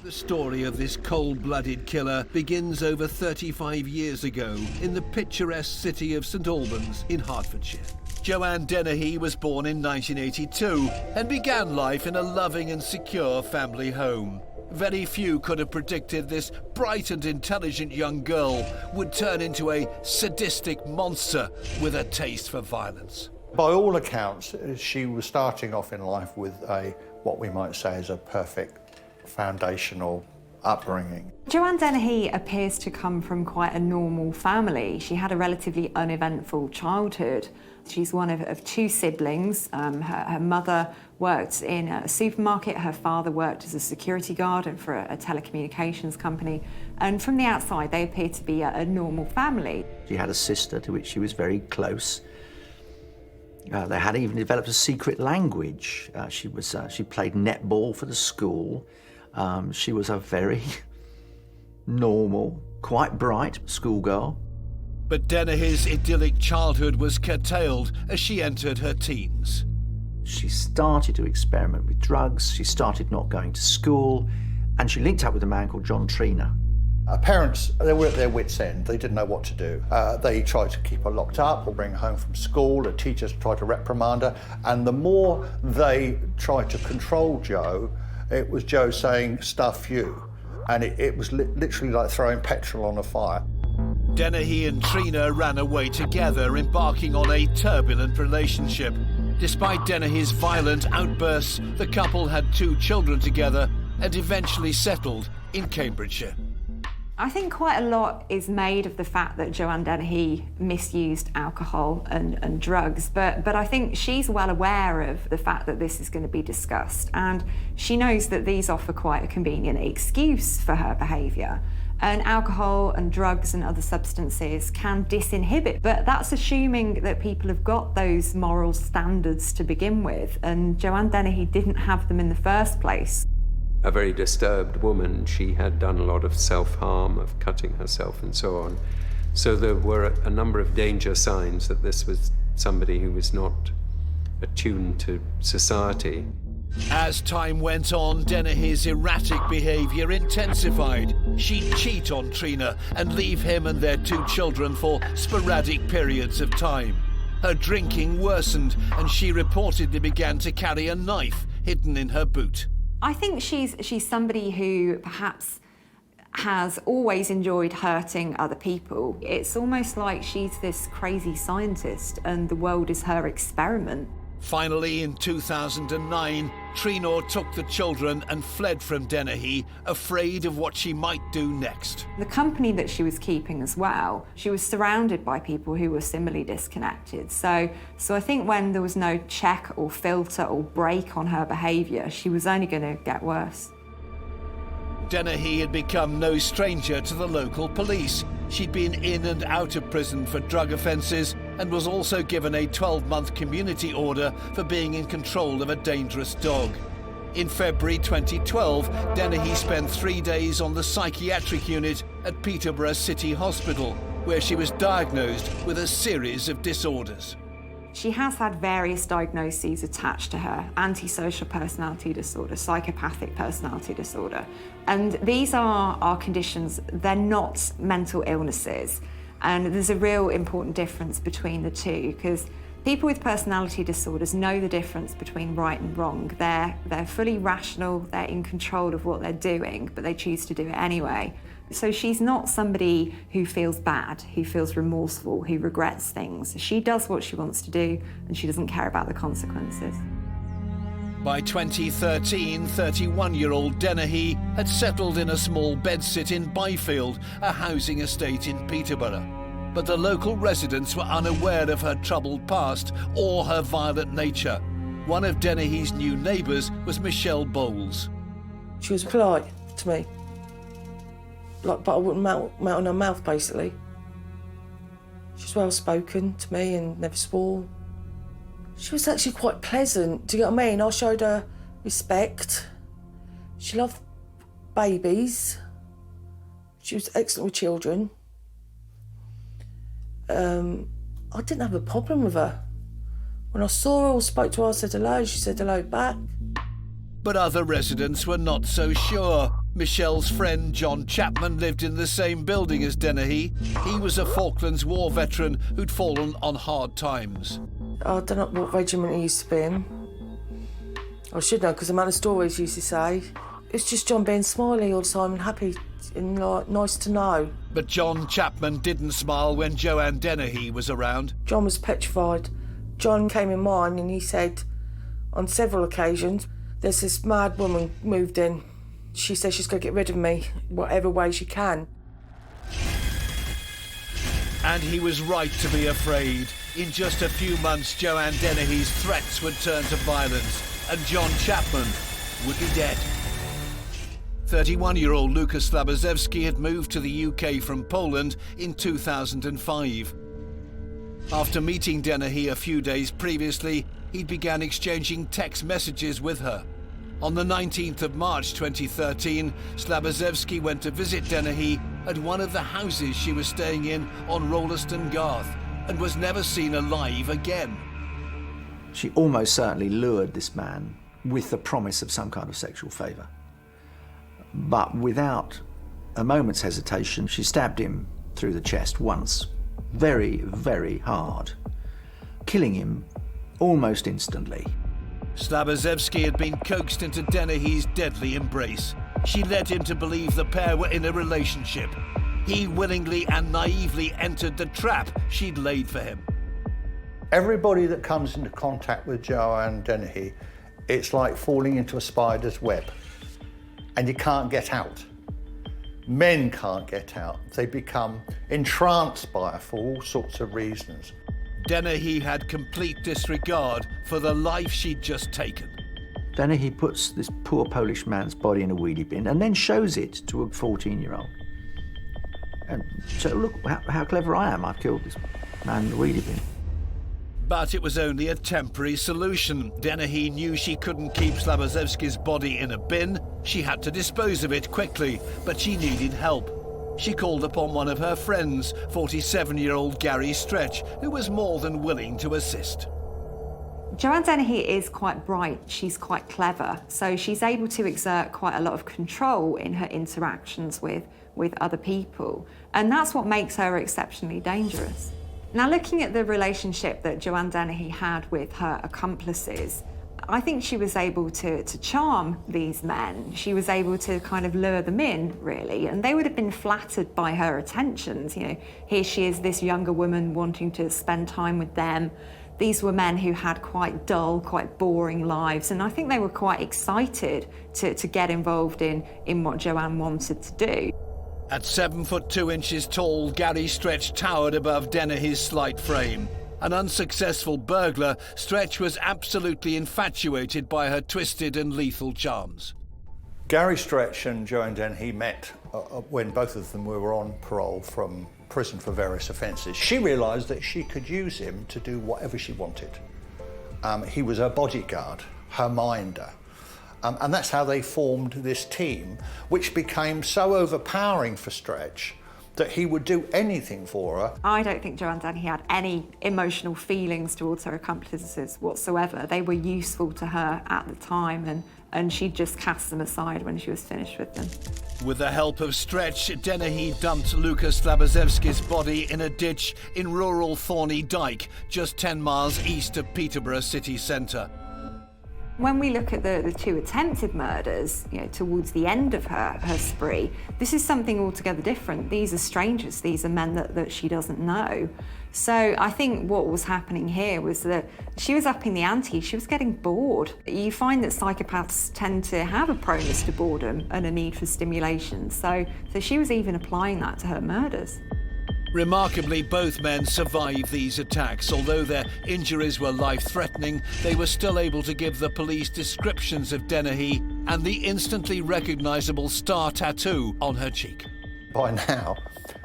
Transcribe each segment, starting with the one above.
The story of this cold-blooded killer begins over 35 years ago in the picturesque city of St Albans in Hertfordshire. Joanna Dennehy was born in 1982 and began life in a loving and secure family home. Very few could have predicted this bright and intelligent young girl would turn into a sadistic monster with a taste for violence. By all accounts, she was starting off in life with what we might say is a perfect foundational upbringing. Joanna Dennehy appears to come from quite a normal family. She had a relatively uneventful childhood. She's one of two siblings. Her mother worked in a supermarket. Her father worked as a security guard and for a telecommunications company. And from the outside, they appear to be a normal family. She had a sister to which she was very close. They had even developed a secret language. She played netball for the school. She was a very normal, quite bright schoolgirl. But Dennehy's idyllic childhood was curtailed as she entered her teens. She started to experiment with drugs, she started not going to school, and she linked up with a man called John Tracie. Her parents, they were at their wits' end. They didn't know what to do. They tried to keep her locked up or bring her home from school. The teachers tried to reprimand her. And the more they tried to control Jo, it was Jo saying, "Stuff you." And it was literally like throwing petrol on a fire. Dennehy and Tracie ran away together, embarking on a turbulent relationship. Despite Dennehy's violent outbursts, the couple had 2 children together and eventually settled in Cambridgeshire. I think quite a lot is made of the fact that Joanna Dennehy misused alcohol and drugs, but I think she's well aware of the fact that this is going to be discussed, and she knows that these offer quite a convenient excuse for her behaviour. And alcohol and drugs and other substances can disinhibit, but that's assuming that people have got those moral standards to begin with, and Joanna Dennehy didn't have them in the first place. A very disturbed woman, she had done a lot of self-harm, of cutting herself and so on. So there were a number of danger signs that this was somebody who was not attuned to society. As time went on, Dennehy's erratic behaviour intensified. She'd cheat on Tracie and leave him and their 2 children for sporadic periods of time. Her drinking worsened and she reportedly began to carry a knife hidden in her boot. I think she's somebody who perhaps has always enjoyed hurting other people. It's almost like she's this crazy scientist and the world is her experiment. Finally, in 2009, Tracie took the children and fled from Dennehy, afraid of what she might do next. The company that she was keeping as well, she was surrounded by people who were similarly disconnected. So I think when there was no check or filter or break on her behaviour, she was only going to get worse. Dennehy had become no stranger to the local police. She'd been in and out of prison for drug offences and was also given a 12-month community order for being in control of a dangerous dog. In February 2012, Dennehy spent 3 days on the psychiatric unit at Peterborough City Hospital, where she was diagnosed with a series of disorders. She has had various diagnoses attached to her: antisocial personality disorder, psychopathic personality disorder. And these are conditions, they're not mental illnesses. And there's a real important difference between the two, because people with personality disorders know the difference between right and wrong. They're fully rational, they're in control of what they're doing, but they choose to do it anyway. So she's not somebody who feels bad, who feels remorseful, who regrets things. She does what she wants to do, and she doesn't care about the consequences. By 2013, 31-year-old Dennehy had settled in a small bedsit in Byfield, a housing estate in Peterborough. But the local residents were unaware of her troubled past or her violent nature. One of Dennehy's new neighbours was Michelle Bowles. She was polite to me. But I wouldn't melt on her mouth, basically. She was well-spoken to me and never swore. She was actually quite pleasant, do you get what I mean? I showed her respect. She loved babies. She was excellent with children. I didn't have a problem with her. When I saw her or spoke to her, I said hello, she said hello back. But other residents were not so sure. Michelle's friend John Chapman lived in the same building as Dennehy. He was a Falklands War veteran who'd fallen on hard times. I don't know what regiment he used to be in. I should know, because the man of stories used to say, it's just John being smiley all the time and happy and like, nice to know. But John Chapman didn't smile when Joanna Dennehy was around. John was petrified. John came in mine and he said, on several occasions, there's this mad woman moved in. She says she's going to get rid of me, whatever way she can. And he was right to be afraid. In just a few months, Joanna Dennehy's threats would turn to violence, and John Chapman would be dead. 31-year-old Lucas Slabozewski had moved to the UK from Poland in 2005. After meeting Dennehy a few days previously, he began exchanging text messages with her. On the 19th of March 2013, Slabozewski went to visit Dennehy at one of the houses she was staying in on Rolleston Garth and was never seen alive again. She almost certainly lured this man with the promise of some kind of sexual favour. But without a moment's hesitation, she stabbed him through the chest once, very, very hard, killing him almost instantly. Slabozewski had been coaxed into Dennehy's deadly embrace. She led him to believe the pair were in a relationship. He willingly and naively entered the trap she'd laid for him. Everybody that comes into contact with Joanna Dennehy, it's like falling into a spider's web, and you can't get out. Men can't get out. They become entranced by her for all sorts of reasons. Dennehy had complete disregard for the life she'd just taken. Dennehy puts this poor Polish man's body in a wheelie bin and then shows it to a 14-year-old. And so, look how clever I am. I've killed this man in the wheelie bin. But it was only a temporary solution. Dennehy knew she couldn't keep Slabozewski's body in a bin. She had to dispose of it quickly, but she needed help. She called upon one of her friends, 47-year-old Gary Stretch, who was more than willing to assist. Joanna Dennehy is quite bright, she's quite clever, so she's able to exert quite a lot of control in her interactions with other people, and that's what makes her exceptionally dangerous. Now, looking at the relationship that Joanna Dennehy had with her accomplices, I think she was able to charm these men. She was able to kind of lure them in, really, and they would have been flattered by her attentions. You know, here she is, this younger woman wanting to spend time with them. These were men who had quite dull, quite boring lives, and I think they were quite excited to get involved in what Joanne wanted to do. At 7 foot 2 inches tall, Gary Stretch towered above Dennehy's slight frame. An unsuccessful burglar, Stretch was absolutely infatuated by her twisted and lethal charms. Gary Stretch and Joanna Dennehy met when both of them were on parole from prison for various offences. She realised that she could use him to do whatever she wanted. He was her bodyguard, her minder. And that's how they formed this team, which became so overpowering for Stretch that he would do anything for her. I don't think Joanna Dennehy had any emotional feelings towards her accomplices whatsoever. They were useful to her at the time, and she just cast them aside when she was finished with them. With the help of Stretch, Dennehy dumped Lucas Slabozewski's body in a ditch in rural Thorney Dyke, just 10 miles east of Peterborough city centre. When we look at the two attempted murders, you know, towards the end of her spree, this is something altogether different. These are strangers, these are men that she doesn't know. So I think what was happening here was that she was upping the ante, she was getting bored. You find that psychopaths tend to have a proneness to boredom and a need for stimulation, so she was even applying that to her murders. Remarkably, both men survived these attacks. Although their injuries were life-threatening, they were still able to give the police descriptions of Dennehy and the instantly recognisable star tattoo on her cheek. By now,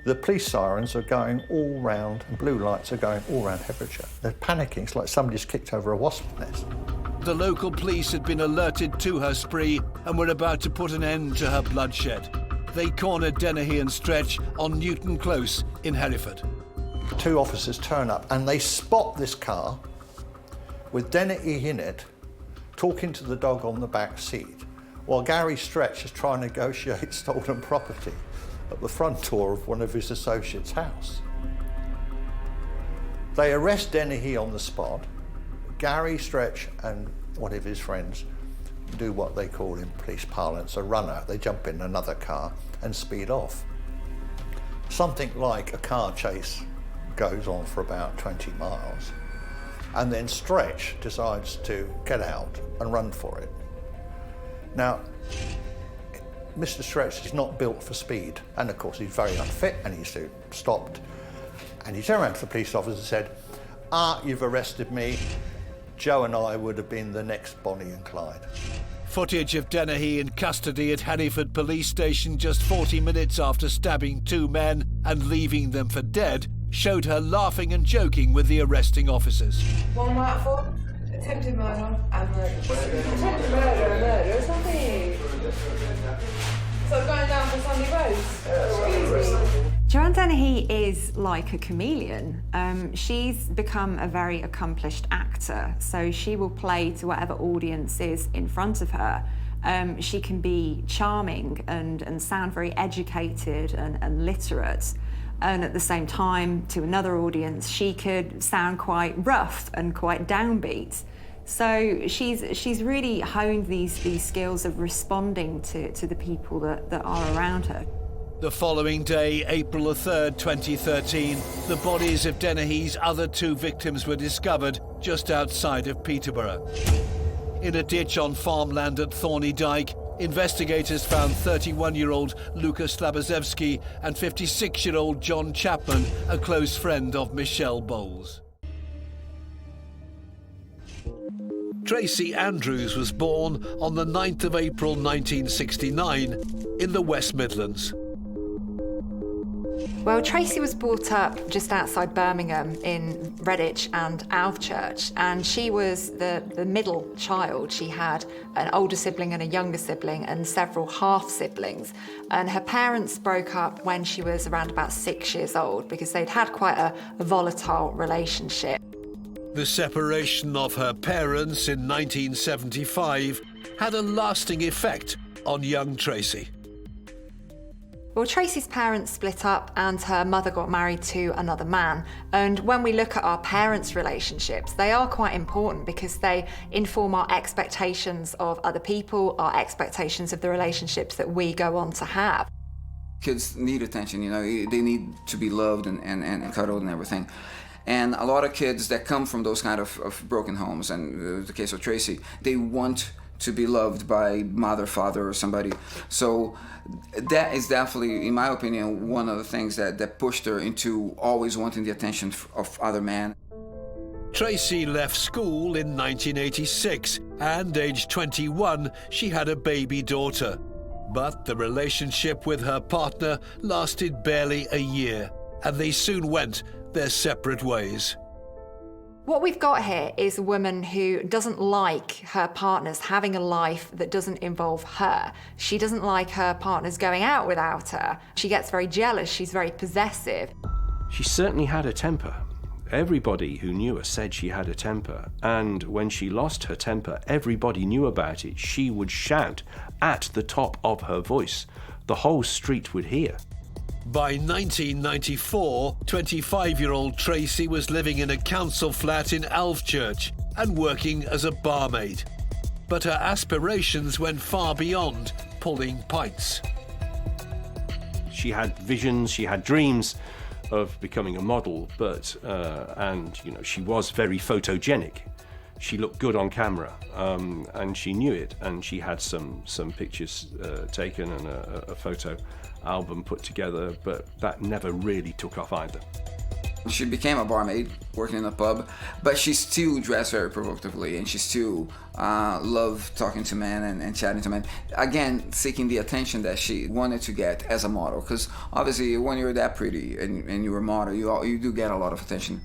the police sirens are going all round, and blue lights are going all round Herefordshire. They're panicking. It's like somebody's kicked over a wasp nest. The local police had been alerted to her spree and were about to put an end to her bloodshed. They cornered Dennehy and Stretch on Newton Close in Hereford. Two officers turn up and they spot this car with Dennehy in it, talking to the dog on the back seat, while Gary Stretch is trying to negotiate stolen property at the front door of one of his associates' house. They arrest Dennehy on the spot. Gary Stretch and one of his friends do what they call in police parlance a runner. They jump in another car and speed off. Something like a car chase goes on for about 20 miles. And then Stretch decides to get out and run for it. Now, Mr. Stretch is not built for speed. And of course, he's very unfit and he's stopped. And he turned around to the police officer and said, you've arrested me. Joe and I would have been the next Bonnie and Clyde. Footage of Dennehy in custody at Hanniford police station just 40 minutes after stabbing 2 men and leaving them for dead showed her laughing and joking with the arresting officers. One night for attempted murder and murder. Attempted murder and murder is nothing. So going down for Sunday Rose. Excuse me. Joanna Dennehy is like a chameleon. She's become a very accomplished actor, so she will play to whatever audience is in front of her. She can be charming and sound very educated and literate. And at the same time, to another audience, she could sound quite rough and quite downbeat. So she's really honed these skills of responding to the people that are around her. The following day, April 3rd, 2013, the bodies of Dennehy's other 2 victims were discovered just outside of Peterborough. In a ditch on farmland at Thorney Dyke, investigators found 31-year-old Luka Slabozewski and 56-year-old John Chapman, a close friend of Michelle Bowles. Tracie Andrews was born on the 9th of April 1969 in the West Midlands. Well, Tracie was brought up just outside Birmingham in Redditch and Alvechurch, and she was the middle child. She had an older sibling and a younger sibling and several half-siblings. And her parents broke up when she was around about 6 years old because they'd had quite a volatile relationship. The separation of her parents in 1975 had a lasting effect on young Tracie. Well, Tracie's parents split up and her mother got married to another man. And when we look at our parents' relationships, they are quite important because they inform our expectations of other people, our expectations of the relationships that we go on to have. Kids need attention, you know, they need to be loved and cuddled and everything. And a lot of kids that come from those kind of broken homes, and the case of Tracie, they want to be loved by mother, father, or somebody. So that is definitely, in my opinion, one of the things that pushed her into always wanting the attention of other men. Tracie left school in 1986, and aged 21, she had a baby daughter. But the relationship with her partner lasted barely a year, and they soon went their separate ways. What we've got here is a woman who doesn't like her partners having a life that doesn't involve her. She doesn't like her partners going out without her. She gets very jealous, she's very possessive. She certainly had a temper. Everybody who knew her said she had a temper, and when she lost her temper, everybody knew about it. She would shout at the top of her voice. The whole street would hear. By 1994, 25-year-old Tracie was living in a council flat in Alvechurch and working as a barmaid. But her aspirations went far beyond pulling pints. She had visions, she had dreams of becoming a model, but and you know, she was very photogenic. She looked good on camera, and she knew it, and she had some pictures taken and a photo album put together, but that never really took off either. She became a barmaid, working in a pub, but she still dressed very provocatively, and she still loved talking to men and chatting to men. Again, seeking the attention that she wanted to get as a model, because obviously when you're that pretty and you're a model, you do get a lot of attention.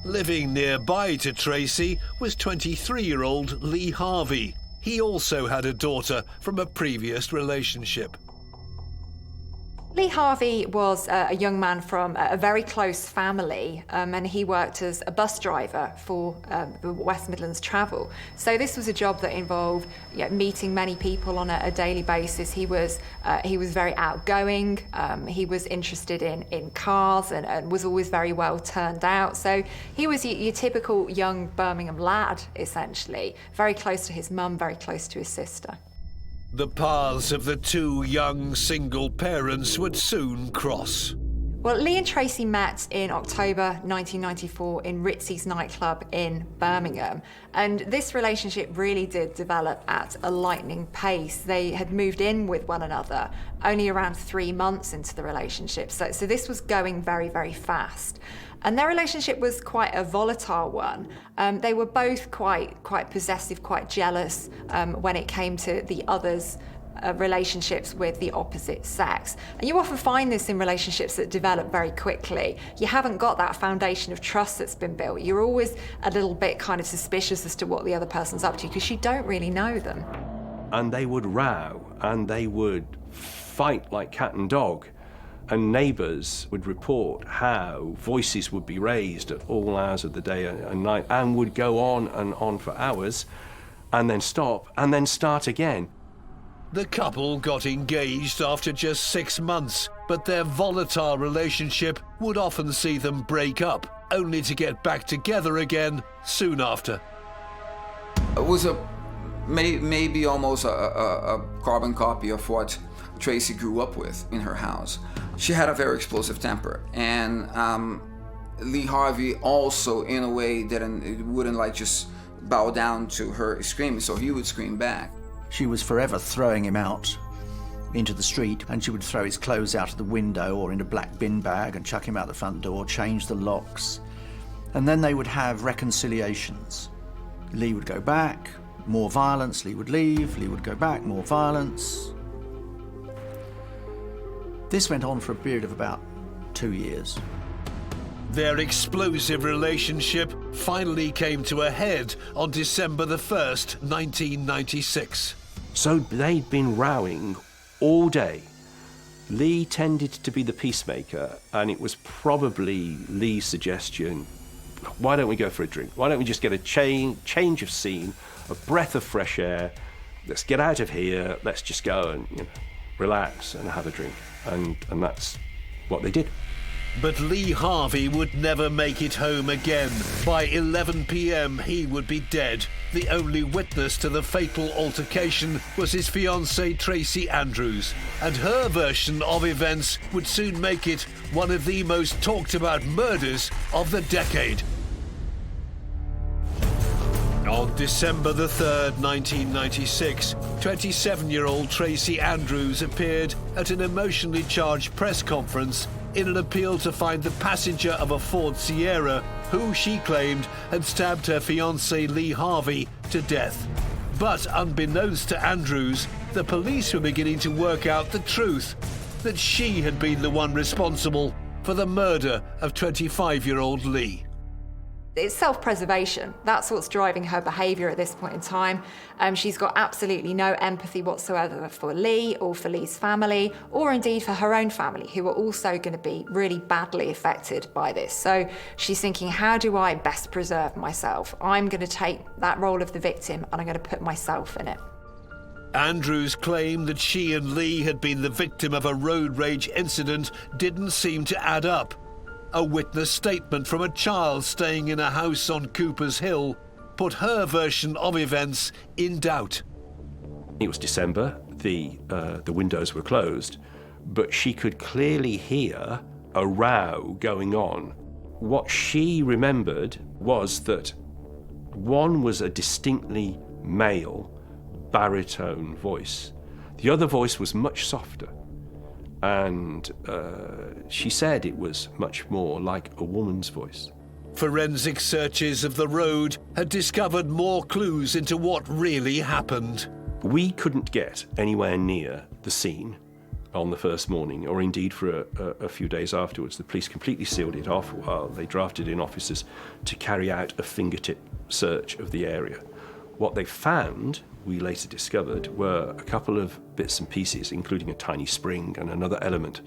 Living nearby to Tracie was 23-year-old Lee Harvey. He also had a daughter from a previous relationship. Lee Harvey was a young man from a very close family, and he worked as a bus driver for the West Midlands Travel. So this was a job that involved meeting many people on a daily basis. He was very outgoing. He was interested in cars and was always very well turned out. So he was your typical young Birmingham lad, essentially, very close to his mum, very close to his sister. The paths of the two young single parents would soon cross. Well, Lee and Tracie met in October 1994 in Ritzy's nightclub in Birmingham, and this relationship really did develop at a lightning pace. They had moved in with one another only around 3 months into the relationship, so this was going very, very fast. And their relationship was quite a volatile one. They were both quite possessive, quite jealous when it came to the other's relationships with the opposite sex. And you often find this in relationships that develop very quickly. You haven't got that foundation of trust that's been built. You're always a little bit kind of suspicious as to what the other person's up to because you don't really know them. And they would row and they would fight like cat and dog. And neighbours would report how voices would be raised at all hours of the day and night and would go on for hours and then stop and then start again. The couple got engaged after just 6 months, but their volatile relationship would often see them break up, only to get back together again soon after. It was maybe almost a carbon copy of what Tracie grew up with in her house. She had a very explosive temper, and Lee Harvey also, in a way, wouldn't like just bow down to her screaming, so he would scream back. She was forever throwing him out into the street, and she would throw his clothes out of the window or in a black bin bag and chuck him out the front door, change the locks. And then they would have reconciliations. Lee would go back, more violence, Lee would leave, Lee would go back, more violence. This went on for a period of about 2 years. Their explosive relationship finally came to a head on December the 1st, 1996. So they'd been rowing all day. Lee tended to be the peacemaker, and it was probably Lee's suggestion, why don't we go for a drink? Why don't we just get a change of scene, a breath of fresh air? Let's get out of here, let's just go and relax and have a drink. And that's what they did. But Lee Harvey would never make it home again. By 11 p.m, he would be dead. The only witness to the fatal altercation was his fiancée Tracie Andrews, and her version of events would soon make it one of the most talked about murders of the decade. On December the 3rd, 1996, 27-year-old Tracie Andrews appeared at an emotionally charged press conference in an appeal to find the passenger of a Ford Sierra who she claimed had stabbed her fiancé Lee Harvey to death. But unbeknownst to Andrews, the police were beginning to work out the truth, that she had been the one responsible for the murder of 25-year-old Lee. It's self-preservation. That's what's driving her behaviour at this point in time. She's got absolutely no empathy whatsoever for Lee or for Lee's family, or indeed for her own family, who are also going to be really badly affected by this. So she's thinking, how do I best preserve myself? I'm going to take that role of the victim and I'm going to put myself in it. Andrews' claim that she and Lee had been the victim of a road rage incident didn't seem to add up. A witness statement from a child staying in a house on Cooper's Hill put her version of events in doubt. It was December, the windows were closed, but she could clearly hear a row going on. What she remembered was that one was a distinctly male baritone voice. The other voice was much softer. And she said it was much more like a woman's voice. Forensic searches of the road had discovered more clues into what really happened. We couldn't get anywhere near the scene on the first morning, or indeed for a few days afterwards. The police completely sealed it off while they drafted in officers to carry out a fingertip search of the area. What they found we later discovered were a couple of bits and pieces, including a tiny spring and another element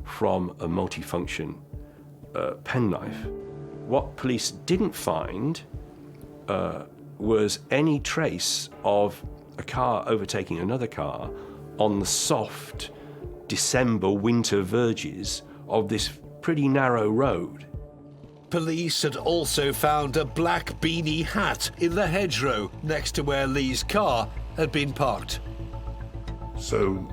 from a multifunction penknife. What police didn't find was any trace of a car overtaking another car on the soft December winter verges of this pretty narrow road. Police had also found a black beanie hat in the hedgerow next to where Lee's car had been parked. So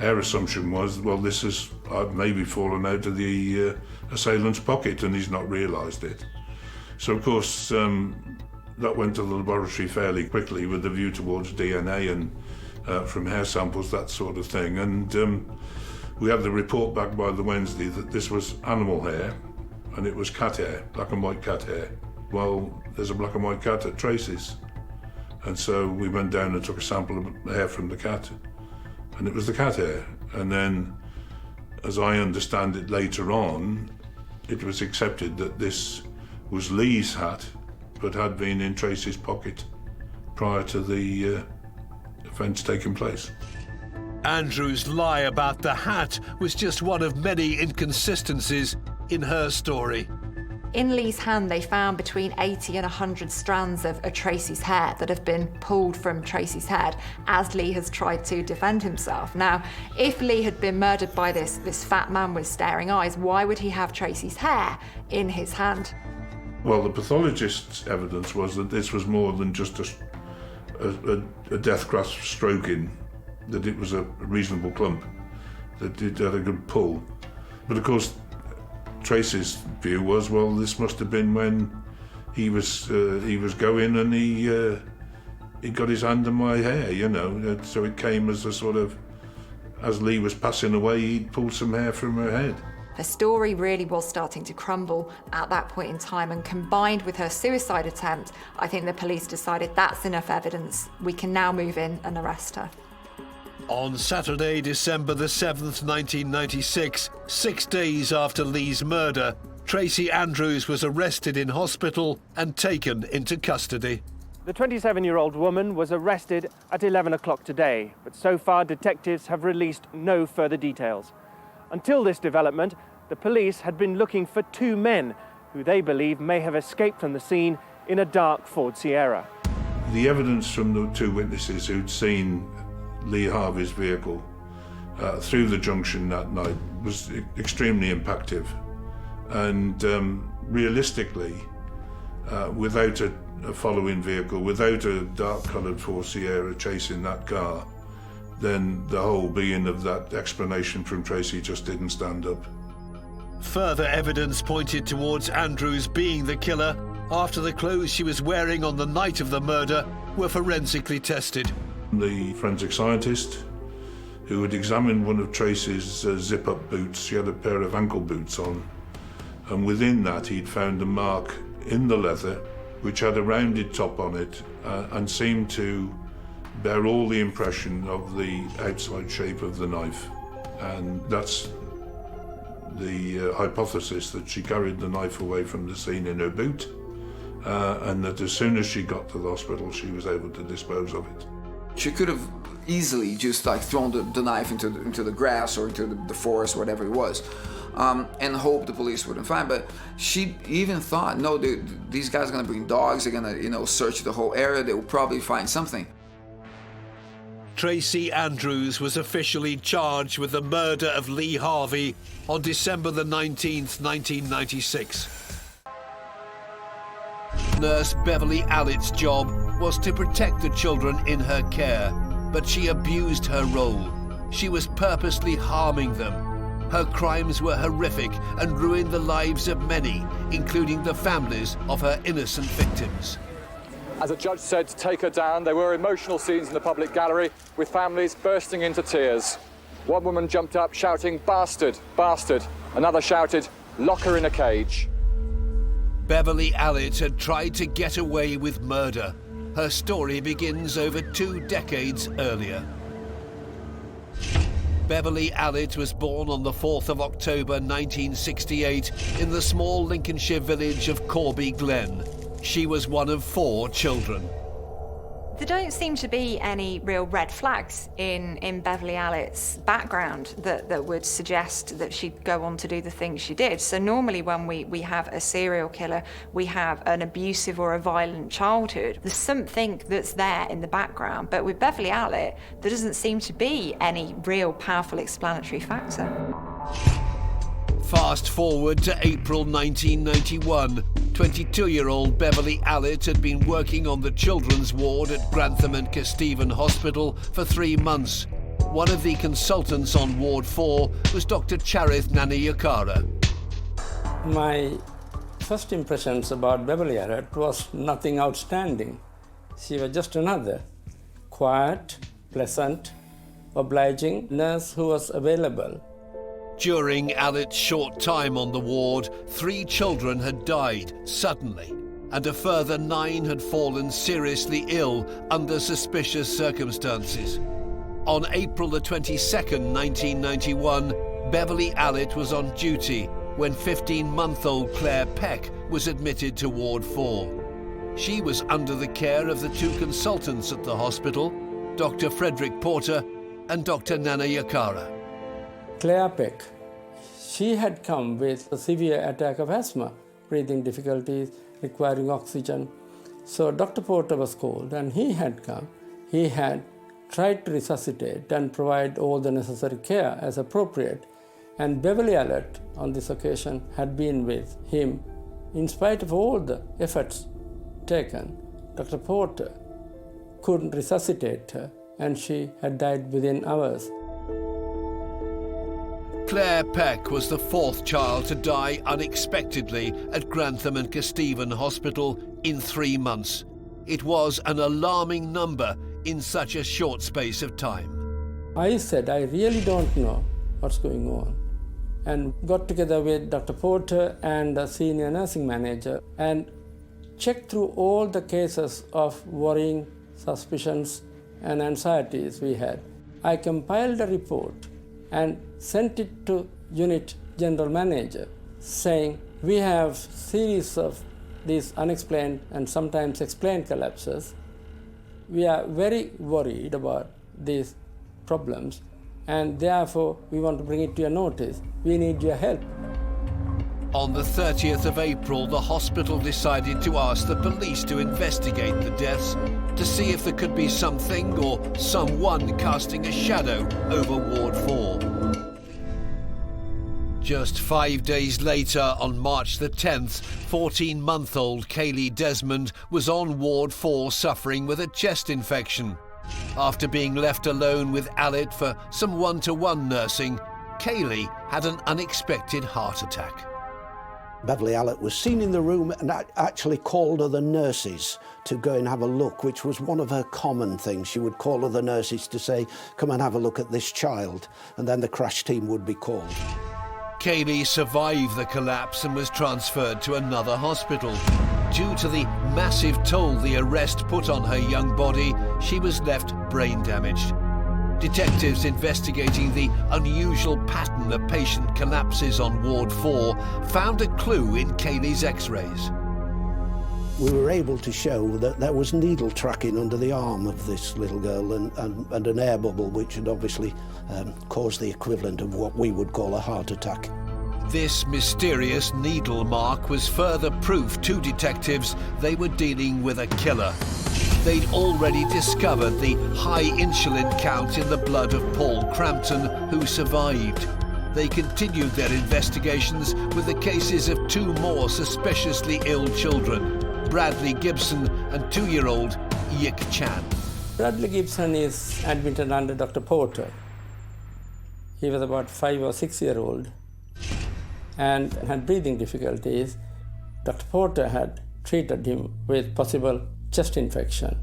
our assumption was, well, this has maybe fallen out of the assailant's pocket and he's not realised it. So, of course, that went to the laboratory fairly quickly with a view towards DNA and from hair samples, that sort of thing. And we had the report back by the Wednesday that this was animal hair and it was cat hair, black and white cat hair. Well, there's a black and white cat at Tracie's. And so we went down and took a sample of hair from the cat, and it was the cat hair. And then, as I understand it later on, it was accepted that this was Lee's hat, but had been in Tracie's pocket prior to the offence taking place. Andrews' lie about the hat was just one of many inconsistencies in her story. In Lee's hand, they found between 80 and 100 strands of Tracie's hair that have been pulled from Tracie's head as Lee has tried to defend himself. Now, if Lee had been murdered by this fat man with staring eyes, why would he have Tracie's hair in his hand? Well, the pathologist's evidence was that this was more than just a death grasp stroking, that it was a reasonable clump, that it had a good pull. But of course, Tracie's view was, well, this must have been when he was going and he got his hand on my hair, you know. So it came as a sort of, as Lee was passing away, he'd pulled some hair from her head. Her story really was starting to crumble at that point in time, and combined with her suicide attempt, I think the police decided that's enough evidence. We can now move in and arrest her. On Saturday, December the 7th, 1996, 6 days after Lee's murder, Tracie Andrews was arrested in hospital and taken into custody. The 27-year-old woman was arrested at 11 o'clock today, but so far detectives have released no further details. Until this development, the police had been looking for two men who they believe may have escaped from the scene in a dark Ford Sierra. The evidence from the two witnesses who'd seen Lee Harvey's vehicle through the junction that night was extremely impactful. And realistically, without a following vehicle, without a dark-coloured Ford Sierra chasing that car, then the whole being of that explanation from Tracie just didn't stand up. Further evidence pointed towards Andrews being the killer after the clothes she was wearing on the night of the murder were forensically tested. The forensic scientist who had examined one of Tracie's zip-up boots, she had a pair of ankle boots on, and within that he'd found a mark in the leather which had a rounded top on it and seemed to bear all the impression of the outside shape of the knife. And that's the hypothesis, that she carried the knife away from the scene in her boot, and that as soon as she got to the hospital she was able to dispose of it. She could have easily just like thrown the knife into the grass or into the forest, whatever it was, and hope the police wouldn't find. But she even thought, no, these guys are gonna bring dogs. They're gonna, search the whole area. They will probably find something. Tracie Andrews was officially charged with the murder of Lee Harvey on December the 19th, 1996. Nurse Beverley Allitt's job was to protect the children in her care, but she abused her role. She was purposely harming them. Her crimes were horrific and ruined the lives of many, including the families of her innocent victims. As a judge said to take her down, there were emotional scenes in the public gallery with families bursting into tears. One woman jumped up shouting, "Bastard, bastard." Another shouted, "Lock her in a cage." Beverley Allitt had tried to get away with murder. Her story begins over 2 decades earlier. Beverley Allitt was born on the 4th of October 1968 in the small Lincolnshire village of Corby Glen. She was one of 4 children. There don't seem to be any real red flags in Beverley Allitt's background that would suggest that she'd go on to do the things she did. So normally when we have a serial killer, we have an abusive or a violent childhood. There's something that's there in the background, but with Beverley Allitt, there doesn't seem to be any real powerful explanatory factor. Fast forward to April 1991. 22-year-old Beverley Allitt had been working on the children's ward at Grantham and Kesteven Hospital for 3 months. One of the consultants on Ward 4 was Dr. Charith Nanayakara. My first impressions about Beverley Allitt was nothing outstanding. She was just another quiet, pleasant, obliging nurse who was available. During Allitt's short time on the ward, 3 children had died suddenly, and a further 9 had fallen seriously ill under suspicious circumstances. On April the 22nd, 1991, Beverley Allitt was on duty when 15-month-old Claire Peck was admitted to Ward 4. She was under the care of the 2 consultants at the hospital, Dr. Frederick Porter and Dr. Nanayakara. Claire Peck, she had come with a severe attack of asthma, breathing difficulties, requiring oxygen. So Dr. Porter was called and he had come. He had tried to resuscitate and provide all the necessary care as appropriate. And Beverley Allitt on this occasion had been with him. In spite of all the efforts taken, Dr. Porter couldn't resuscitate her and she had died within hours. Claire Peck was the 4th child to die unexpectedly at Grantham and Kesteven Hospital in 3 months. It was an alarming number in such a short space of time. I said, I really don't know what's going on, and got together with Dr. Porter and the senior nursing manager and checked through all the cases of worrying, suspicions and anxieties we had. I compiled a report and sent it to unit general manager saying, we have series of these unexplained and sometimes explained collapses. We are very worried about these problems and therefore we want to bring it to your notice. We need your help. On the 30th of April, the hospital decided to ask the police to investigate the deaths to see if there could be something or someone casting a shadow over Ward 4. Just 5 days later, on March the 10th, 14-month-old Kaylee Desmond was on Ward 4 suffering with a chest infection. After being left alone with Allitt for some one-to-one nursing, Kaylee had an unexpected heart attack. Beverley Allitt was seen in the room and actually called other nurses to go and have a look, which was one of her common things. She would call other nurses to say, come and have a look at this child, and then the crash team would be called. Kaylee survived the collapse and was transferred to another hospital. Due to the massive toll the arrest put on her young body, she was left brain damaged. Detectives investigating the unusual pattern of patient collapses on Ward 4 found a clue in Kaylee's x-rays. We were able to show that there was needle tracking under the arm of this little girl and an air bubble, which had obviously caused the equivalent of what we would call a heart attack. This mysterious needle mark was further proof to detectives they were dealing with a killer. They'd already discovered the high insulin count in the blood of Paul Crampton, who survived. They continued their investigations with the cases of 2 more suspiciously ill children, Bradley Gibson and 2-year-old Yik Chan. Bradley Gibson is admitted under Dr. Porter. He was about 5 or 6-year-old and had breathing difficulties. Dr. Porter had treated him with possible chest infection.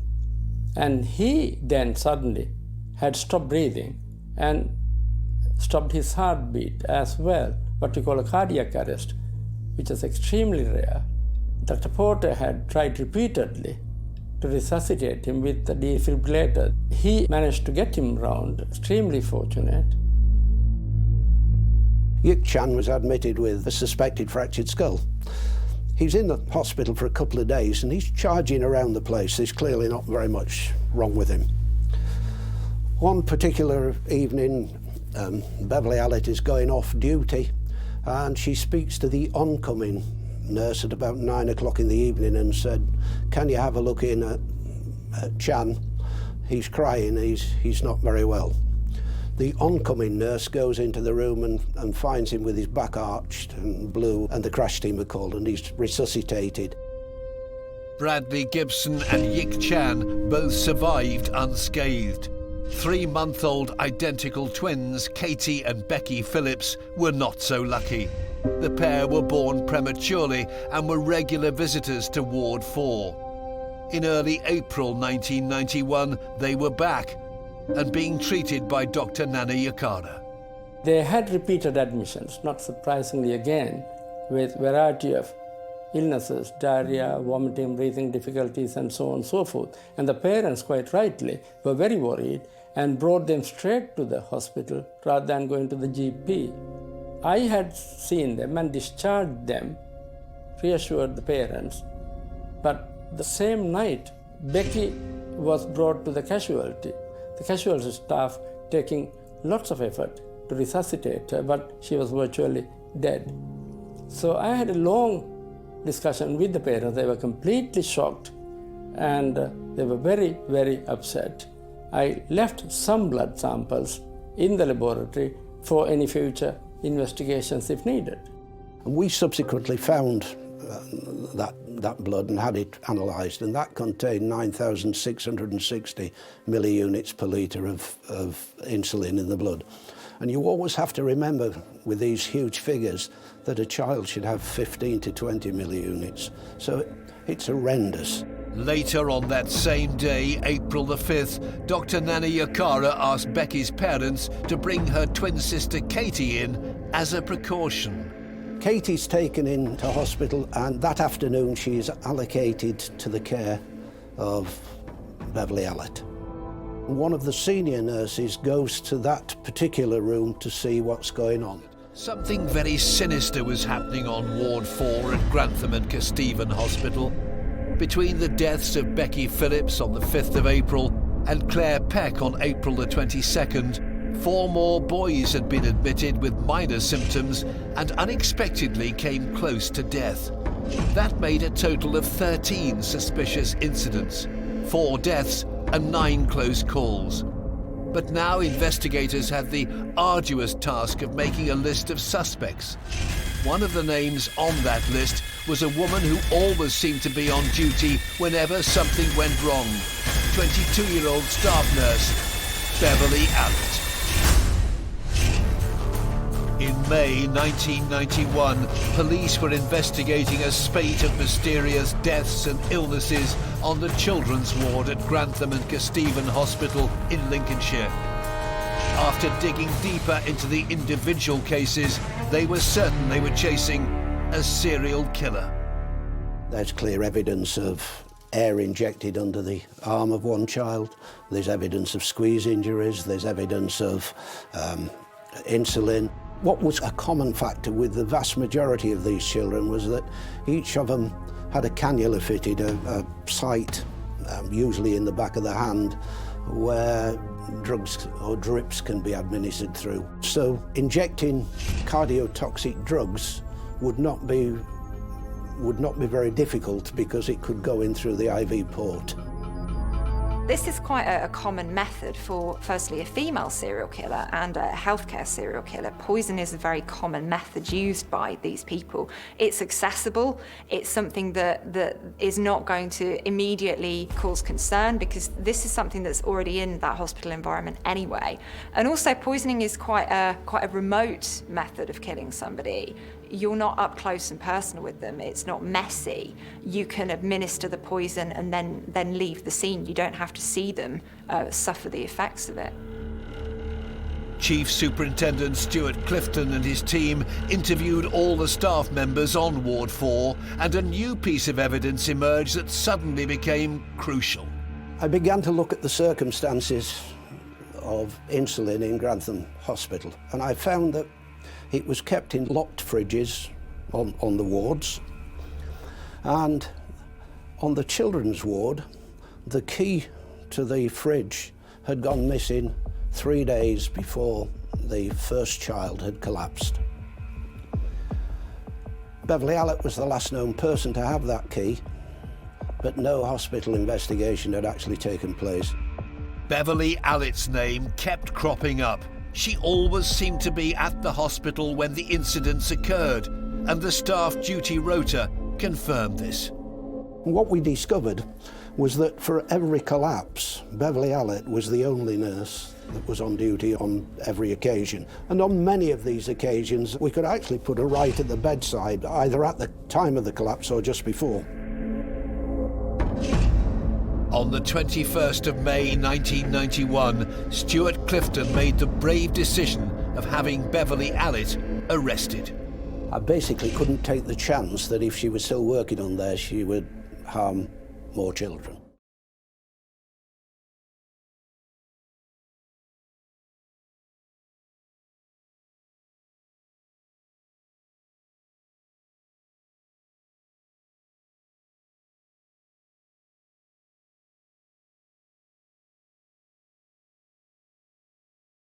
And he then suddenly had stopped breathing and stopped his heartbeat as well, what we call a cardiac arrest, which is extremely rare. Dr. Porter had tried repeatedly to resuscitate him with the defibrillator. He managed to get him round, extremely fortunate. Yik Chan was admitted with a suspected fractured skull. He's in the hospital for a couple of days and he's charging around the place. There's clearly not very much wrong with him. One particular evening, Beverley Allitt is going off duty, and she speaks to the oncoming nurse at about 9 o'clock in the evening and said, "Can you have a look in at Chan? He's crying, he's not very well." The oncoming nurse goes into the room and finds him with his back arched and blue, and the crash team are called, and he's resuscitated. Bradley Gibson and Yik Chan both survived unscathed. 3-month-old identical twins, Katie and Becky Phillips, were not so lucky. The pair were born prematurely and were regular visitors to Ward 4. In early April 1991, they were back and being treated by Dr. Nana Yakara. They had repeated admissions, not surprisingly again, with variety of illnesses, diarrhea, vomiting, breathing difficulties, and so on and so forth. And the parents, quite rightly, were very worried and brought them straight to the hospital rather than going to the GP. I had seen them and discharged them, reassured the parents, but the same night, Becky was brought to the casualty. The casualty staff taking lots of effort to resuscitate her, but she was virtually dead. So I had a long discussion with the parents. They were completely shocked and they were very, very upset. I left some blood samples in the laboratory for any future investigations if needed. And we subsequently found that blood and had it analysed, and that contained 9,660 milliunits per litre of insulin in the blood. And you always have to remember with these huge figures that a child should have 15 to 20 milliunits. So it's horrendous. Later on that same day, April the 5th, Dr. Nana Yakara asked Becky's parents to bring her twin sister Katie in as a precaution. Katie's taken into hospital, and that afternoon she is allocated to the care of Beverley Allitt. One of the senior nurses goes to that particular room to see what's going on. Something very sinister was happening on Ward 4 at Grantham and Kesteven Hospital. Between the deaths of Becky Phillips on the 5th of April and Claire Peck on April the 22nd, 4 more boys had been admitted with minor symptoms and unexpectedly came close to death. That made a total of 13 suspicious incidents, 4 deaths and 9 close calls. But now investigators had the arduous task of making a list of suspects. One of the names on that list was a woman who always seemed to be on duty whenever something went wrong. 22-year-old staff nurse, Beverley Allitt. In May 1991, police were investigating a spate of mysterious deaths and illnesses on the children's ward at Grantham and Kesteven Hospital in Lincolnshire. After digging deeper into the individual cases, they were certain they were chasing a serial killer. There's clear evidence of air injected under the arm of one child. There's evidence of squeeze injuries. There's evidence of insulin. What was a common factor with the vast majority of these children was that each of them had a cannula fitted, a site, usually in the back of the hand, where drugs or drips can be administered through. So injecting cardiotoxic drugs would not be very difficult because it could go in through the IV port. This is quite a common method for, firstly, a female serial killer and a healthcare serial killer. Poison is a very common method used by these people. It's accessible. It's something that is not going to immediately cause concern because this is something that's already in that hospital environment anyway. And also, poisoning is quite a remote method of killing somebody. You're not up close and personal with them. It's not messy. You can administer the poison and then leave the scene. You don't have to see them suffer the effects of it. Chief Superintendent Stuart Clifton and his team interviewed all the staff members on Ward 4, and a new piece of evidence emerged that suddenly became crucial. I began to look at the circumstances of insulin in Grantham Hospital, and I found that it was kept in locked fridges on the wards, and on the children's ward, the key to the fridge had gone missing 3 days before the first child had collapsed. Beverley Allitt was the last known person to have that key, but no hospital investigation had actually taken place. Beverley Allitt's name kept cropping up. She always seemed to be at the hospital when the incidents occurred, and the staff duty rota confirmed this. What we discovered was that for every collapse, Beverley Allitt was the only nurse that was on duty on every occasion. And on many of these occasions, we could actually put her right at the bedside, either at the time of the collapse or just before. On the 21st of May 1991, Stuart Clifton made the brave decision of having Beverley Allitt arrested. I basically couldn't take the chance that if she was still working on there, she would harm more children.